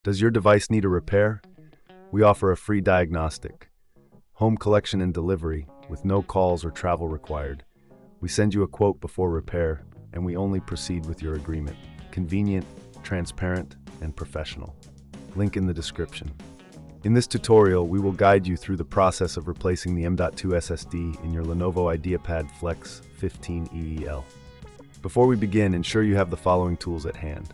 Does your device need a repair? We offer a free diagnostic, home collection and delivery with no calls or travel required. We send you a quote before repair, and we only proceed with your agreement. Convenient, transparent, and professional. Link in the description. In this tutorial, we will guide you through the process of replacing the M.2 SSD in your Lenovo IdeaPad Flex-15IIL. Before we begin, ensure you have the following tools at hand: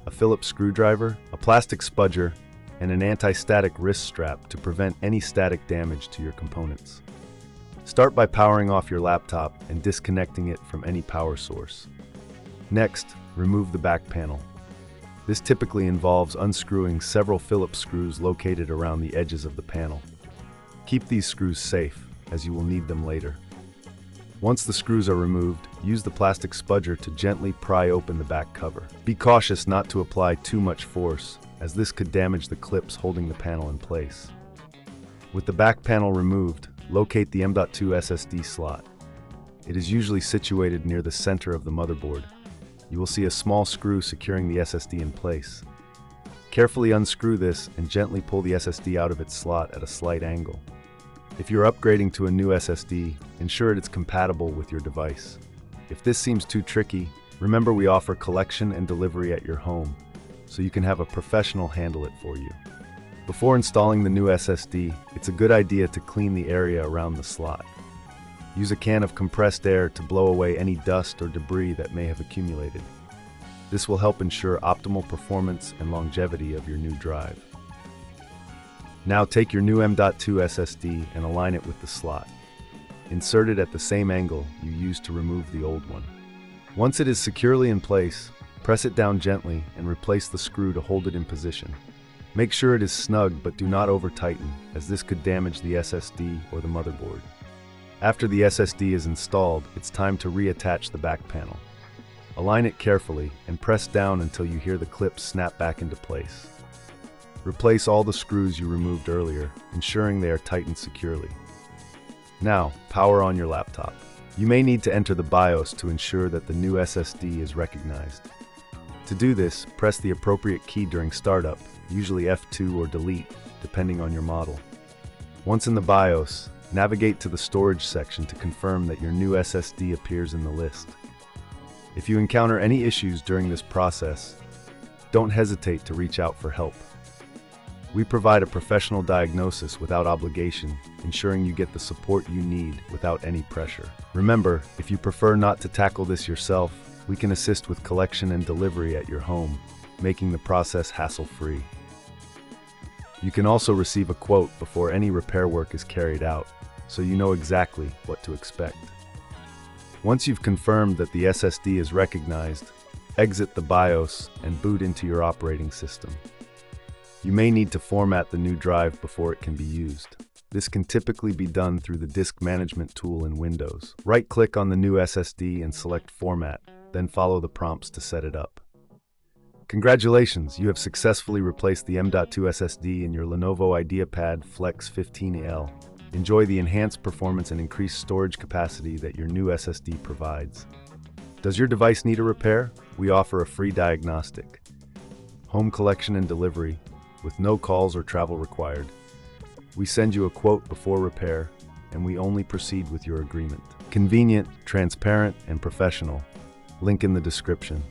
a Phillips screwdriver, a plastic spudger, and an anti-static wrist strap to prevent any static damage to your components. Start by powering off your laptop and disconnecting it from any power source. Next, remove the back panel. This typically involves unscrewing several Phillips screws located around the edges of the panel. Keep these screws safe, as you will need them later. Once the screws are removed, use the plastic spudger to gently pry open the back cover. Be cautious not to apply too much force, as this could damage the clips holding the panel in place. With the back panel removed, locate the M.2 SSD slot. It is usually situated near the center of the motherboard. You will see a small screw securing the SSD in place. Carefully unscrew this and gently pull the SSD out of its slot at a slight angle. If you're upgrading to a new SSD, ensure it is compatible with your device. If this seems too tricky, remember we offer collection and delivery at your home, so you can have a professional handle it for you. Before installing the new SSD, it's a good idea to clean the area around the slot. Use a can of compressed air to blow away any dust or debris that may have accumulated. This will help ensure optimal performance and longevity of your new drive. Now take your new M.2 SSD and align it with the slot. Insert it at the same angle you used to remove the old one. Once it is securely in place, press it down gently and replace the screw to hold it in position. Make sure it is snug, but do not over-tighten, as this could damage the SSD or the motherboard. After the SSD is installed, it's time to reattach the back panel. Align it carefully and press down until you hear the clips snap back into place. Replace all the screws you removed earlier, ensuring they are tightened securely. Now, power on your laptop. You may need to enter the BIOS to ensure that the new SSD is recognized. To do this, press the appropriate key during startup, usually F2 or delete, depending on your model. Once in the BIOS, navigate to the storage section to confirm that your new SSD appears in the list. If you encounter any issues during this process, don't hesitate to reach out for help. We provide a professional diagnosis without obligation, ensuring you get the support you need without any pressure. Remember, if you prefer not to tackle this yourself, we can assist with collection and delivery at your home, making the process hassle-free. You can also receive a quote before any repair work is carried out, so you know exactly what to expect. Once you've confirmed that the SSD is recognized, exit the BIOS and boot into your operating system. You may need to format the new drive before it can be used. This can typically be done through the Disk Management tool in Windows. Right-click on the new SSD and select Format, then follow the prompts to set it up. Congratulations, you have successfully replaced the M.2 SSD in your Lenovo IdeaPad Flex-15IIL. Enjoy the enhanced performance and increased storage capacity that your new SSD provides. Does your device need a repair? We offer a free diagnostic, home collection and delivery, with no calls or travel required. We send you a quote before repair, and we only proceed with your agreement. Convenient, transparent, and professional. Link in the description.